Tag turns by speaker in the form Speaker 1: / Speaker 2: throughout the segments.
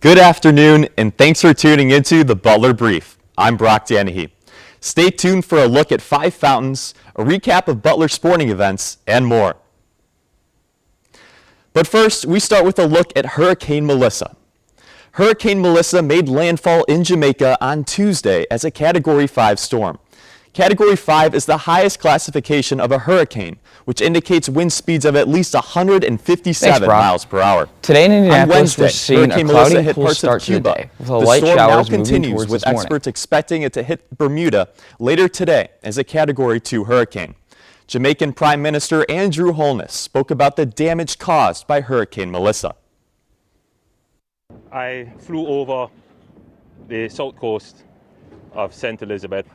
Speaker 1: Good afternoon, and thanks for tuning into the Butler Brief. I'm Brock Danahy. Stay tuned for a look at 5 fountains, a recap of Butler sporting events, and more. But first, we start with a look at Hurricane Melissa. Hurricane Melissa made landfall in Jamaica on Tuesday as a Category 5 storm. Category 5 is the highest classification of a hurricane, which indicates wind speeds of at least 157 miles per hour.
Speaker 2: Today in Indianapolis, we're seeing
Speaker 1: Hurricane
Speaker 2: a cloudy
Speaker 1: Melissa hit
Speaker 2: cool
Speaker 1: parts
Speaker 2: start
Speaker 1: of
Speaker 2: to the
Speaker 1: Cuba.
Speaker 2: day, with a light
Speaker 1: storm
Speaker 2: showers
Speaker 1: now
Speaker 2: moving
Speaker 1: continues,
Speaker 2: towards
Speaker 1: with
Speaker 2: this morning.
Speaker 1: experts expecting it to hit Bermuda later today as a Category 2 hurricane. Jamaican Prime Minister Andrew Holness spoke about the damage caused by Hurricane Melissa.
Speaker 3: I flew over the south coast of St. Elizabeth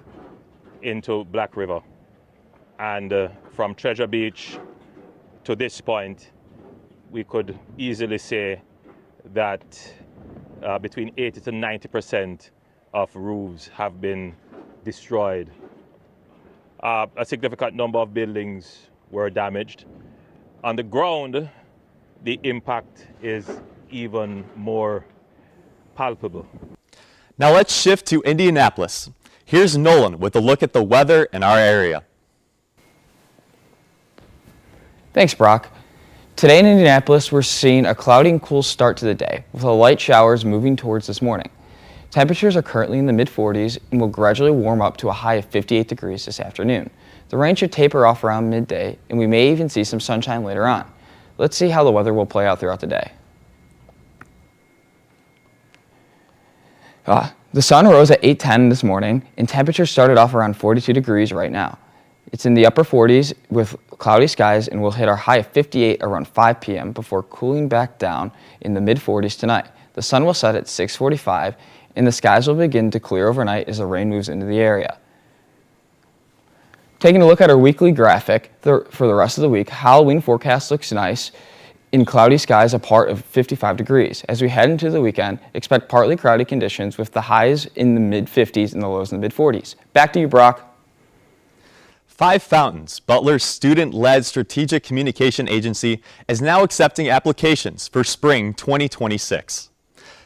Speaker 3: into Black River, and from Treasure Beach to this point, we could easily say that between 80 to 90% of roofs have been destroyed. A significant number of buildings were damaged. On the ground, the impact is even more palpable.
Speaker 1: Now let's shift to Indianapolis. Here's Nolan with a look at the weather in our area.
Speaker 2: Thanks, Brock. Today in Indianapolis, we're seeing a cloudy and cool start to the day, with the light showers moving towards this morning. Temperatures are currently in the mid-40s and will gradually warm up to a high of 58 degrees this afternoon. The rain should taper off around midday, and we may even see some sunshine later on. Let's see how the weather will play out throughout the day. The sun rose at 8:10 this morning, and temperatures started off around 42 degrees right now. It's in the upper 40s with cloudy skies, and we'll hit our high of 58 around 5 p.m. before cooling back down in the mid-40s tonight. The sun will set at 6:45, and the skies will begin to clear overnight as the rain moves into the area. Taking a look at our weekly graphic for the rest of the week, Halloween forecast looks nice in cloudy skies, a part of 55 degrees. As we head into the weekend, expect partly cloudy conditions with the highs in the mid-50s and the lows in the mid-40s. Back to you, Brock.
Speaker 1: 5 Fountains, Butler's student-led strategic communication agency, is now accepting applications for spring 2026.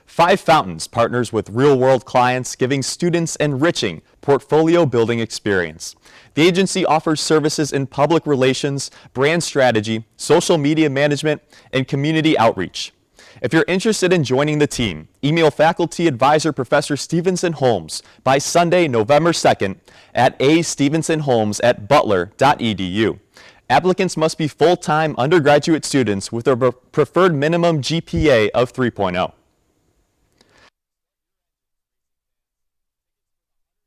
Speaker 1: 5 Fountains partners with real-world clients, giving students enriching portfolio-building experience. The agency offers services in public relations, brand strategy, social media management, and community outreach. If you're interested in joining the team, email Faculty Advisor Professor Stevenson Holmes by Sunday, November 2nd at astevensonholmes@butler.edu. Applicants must be full-time undergraduate students with a preferred minimum GPA of 3.0.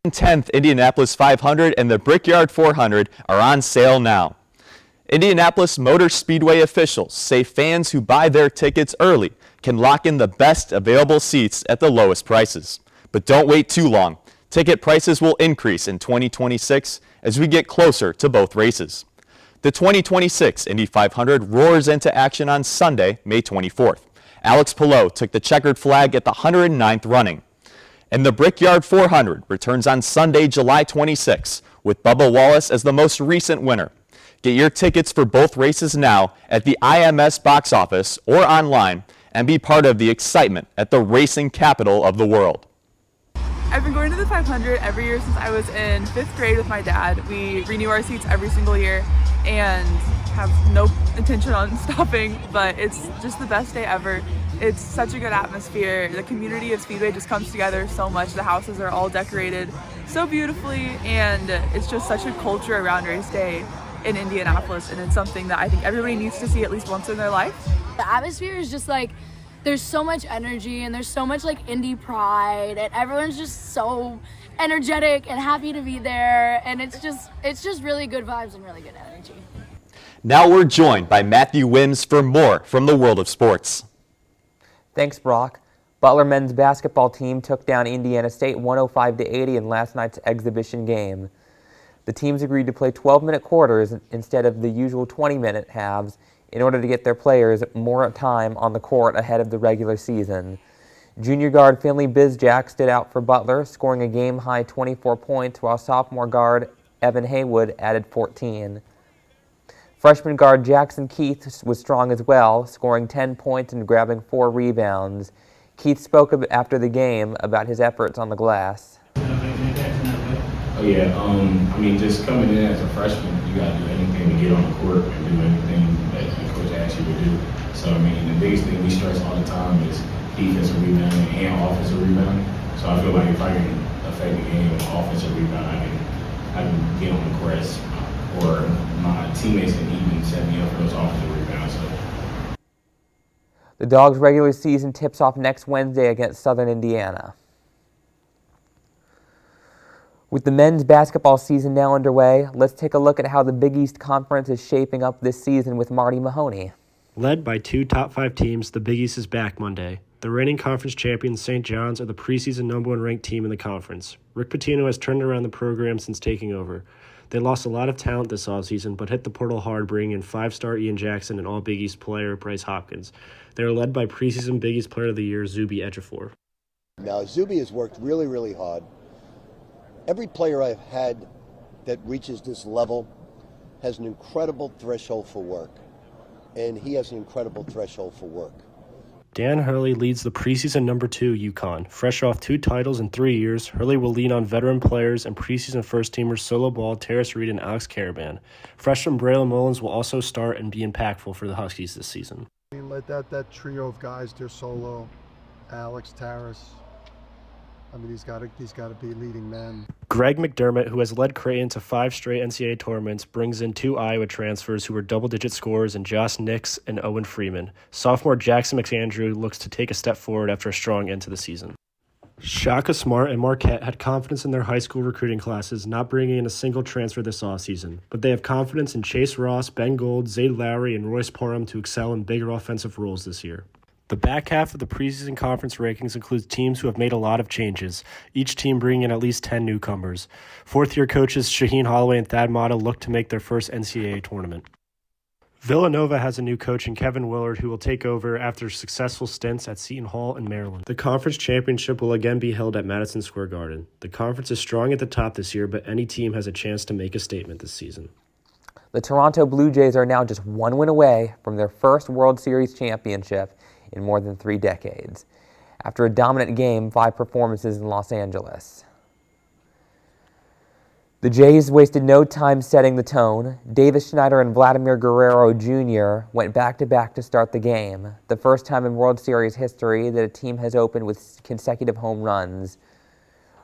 Speaker 1: 10th Indianapolis 500 and the Brickyard 400 are on sale now. Indianapolis Motor Speedway officials say fans who buy their tickets early can lock in the best available seats at the lowest prices. But don't wait too long. Ticket prices will increase in 2026 as we get closer to both races. The 2026 Indy 500 roars into action on Sunday, May 24th. Alex Palou took the checkered flag at the 109th running. And the Brickyard 400 returns on Sunday, July 26, with Bubba Wallace as the most recent winner. Get your tickets for both races now at the IMS box office or online and be part of the excitement at the racing capital of the world.
Speaker 4: I've been going to the 500 every year since I was in 5th grade with my dad. We renew our seats every single year and have no intention on stopping, but it's just the best day ever. It's such a good atmosphere. The community of Speedway just comes together so much. The houses are all decorated so beautifully, and it's just such a culture around race day in Indianapolis, and it's something that I think everybody needs to see at least once in their life.
Speaker 5: The atmosphere is just like, there's so much energy and there's so much like Indy pride, and everyone's just so energetic and happy to be there, and it's just really good vibes and really good energy.
Speaker 1: Now we're joined by Matthew Wims for more from the world of sports.
Speaker 6: Thanks, Brock. Butler men's basketball team took down Indiana State 105-80 in last night's exhibition game. The teams agreed to play 12-minute quarters instead of the usual 20-minute halves in order to get their players more time on the court ahead of the regular season. Junior guard Finley Bizjack stood out for Butler, scoring a game-high 24 points, while sophomore guard Evan Haywood added 14. Freshman guard Jackson Keith was strong as well, scoring 10 points and grabbing 4 rebounds. Keith spoke after the game about his efforts on the glass.
Speaker 7: Oh yeah, I mean, just coming in as a freshman, you got to do anything to get on the court and do anything that the coach asks you to do. So I mean, the biggest thing we stress all the time is defensive rebounding and offensive rebounding. So I feel like if I can affect the game with offensive rebound, I can get on the court, or my teammates can even set me up for those offensive rebounds. So.
Speaker 6: The Dogs' regular season tips off next Wednesday against Southern Indiana. With the men's basketball season now underway, let's take a look at how the Big East Conference is shaping up this season with Marty Mahoney.
Speaker 8: Led by two top 5 teams, the Big East is back Monday. The reigning conference champions, St. John's, are the preseason number 1 ranked team in the conference. Rick Pitino has turned around the program since taking over. They lost a lot of talent this offseason, but hit the portal hard, bringing in 5-star Ian Jackson and All-Big East player Bryce Hopkins. They are led by preseason Big East Player of the Year, Zuby Ejiofor.
Speaker 9: Now, Zuby has worked really, really hard. Every player I've had that reaches this level has an incredible threshold for work, and he has an incredible threshold for work.
Speaker 8: Dan Hurley leads the preseason number 2 UConn. Fresh off 2 titles in 3 years, Hurley will lean on veteran players and preseason first-teamers Solo Ball, Terrace Reed, and Alex Caravan. Freshman Braylon Mullins will also start and be impactful for the Huskies this season.
Speaker 10: Let that trio of guys, their Solo, Alex, Terrace. I mean, he's got to be leading men.
Speaker 8: Greg McDermott, who has led Creighton to 5 straight NCAA tournaments, brings in 2 Iowa transfers who were double-digit scorers in Josh Nix and Owen Freeman. Sophomore Jackson McAndrew looks to take a step forward after a strong end to the season. Shaka Smart and Marquette had confidence in their high school recruiting classes, not bringing in a single transfer this offseason. But they have confidence in Chase Ross, Ben Gold, Zayd Lowry, and Royce Parham to excel in bigger offensive roles this year. The back half of the preseason conference rankings includes teams who have made a lot of changes, each team bringing in at least 10 newcomers. Fourth-year coaches Shaheen Holloway and Thad Matta look to make their first NCAA tournament. Villanova has a new coach in Kevin Willard who will take over after successful stints at Seton Hall and Maryland. The conference championship will again be held at Madison Square Garden. The conference is strong at the top this year, but any team has a chance to make a statement this season.
Speaker 6: The Toronto Blue Jays are now just 1 win away from their first World Series championship in more than 3 decades, after a dominant Game 5 performances in Los Angeles. The Jays wasted no time setting the tone. Davis Schneider and Vladimir Guerrero Jr. went back-to-back to start the game, the first time in World Series history that a team has opened with consecutive home runs.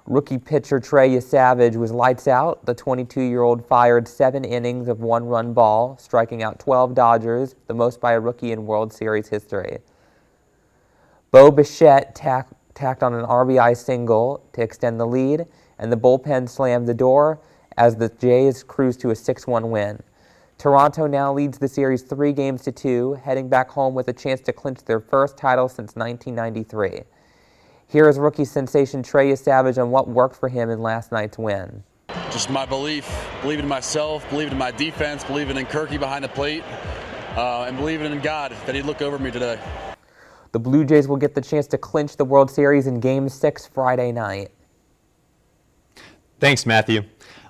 Speaker 6: Rookie pitcher Trey Savage was lights out. The 22-year-old fired 7 innings of 1-run ball, striking out 12 Dodgers, the most by a rookie in World Series history. Bo Bichette tacked on an RBI single to extend the lead, and the bullpen slammed the door as the Jays cruised to a 6-1 win. Toronto now leads the series 3-2, heading back home with a chance to clinch their first title since 1993. Here is rookie sensation Trey Savage on what worked for him in last night's win.
Speaker 11: Just my believing in myself, believing in my defense, believing in Kirky behind the plate, and believing in God that he'd look over me today.
Speaker 6: The Blue Jays will get the chance to clinch the World Series in Game 6 Friday night.
Speaker 1: Thanks, Matthew.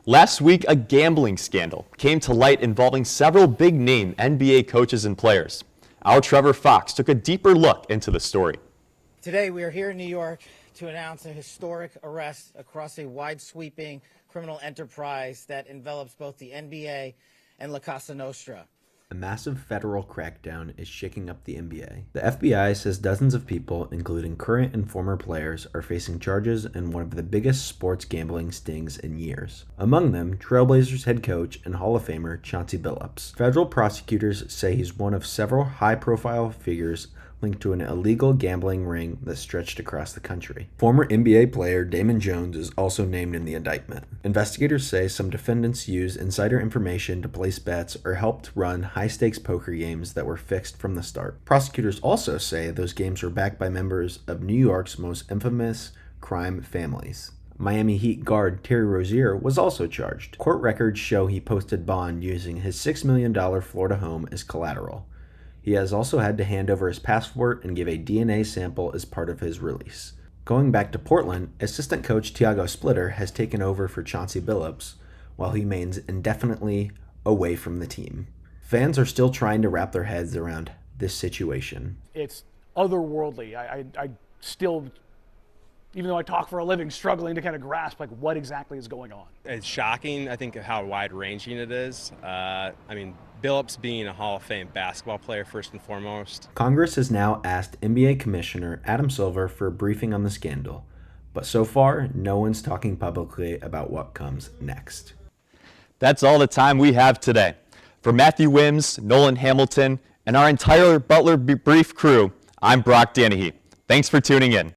Speaker 1: Last week, a gambling scandal came to light involving several big-name NBA coaches and players. Our Trevor Fox took a deeper look into the story.
Speaker 12: Today, we are here in New York to announce a historic arrest across a wide-sweeping criminal enterprise that envelops both the NBA and La Casa Nostra.
Speaker 13: A massive federal crackdown is shaking up the NBA. The FBI says dozens of people, including current and former players, are facing charges in one of the biggest sports gambling stings in years. Among them, Trailblazers head coach and Hall of Famer Chauncey Billups. Federal prosecutors say he's one of several high-profile figures linked to an illegal gambling ring that stretched across the country. Former NBA player Damon Jones is also named in the indictment. Investigators say some defendants used insider information to place bets or helped run high-stakes poker games that were fixed from the start. Prosecutors also say those games were backed by members of New York's most infamous crime families. Miami Heat guard Terry Rozier was also charged. Court records show he posted bond using his $6 million Florida home as collateral. He has also had to hand over his passport and give a DNA sample as part of his release. Going back to Portland, assistant coach Tiago Splitter has taken over for Chauncey Billups, while he remains indefinitely away from the team. Fans are still trying to wrap their heads around this situation.
Speaker 14: It's otherworldly. I still, even though I talk for a living, struggling to kind of grasp like what exactly is going on.
Speaker 15: It's shocking, I think, how wide-ranging it is. I mean, Billups being a Hall of Fame basketball player first and foremost.
Speaker 13: Congress has now asked NBA Commissioner Adam Silver for a briefing on the scandal, but so far, no one's talking publicly about what comes next.
Speaker 1: That's all the time we have today. For Matthew Wims, Nolan Hamilton, and our entire Butler Brief crew, I'm Brock Danahy. Thanks for tuning in.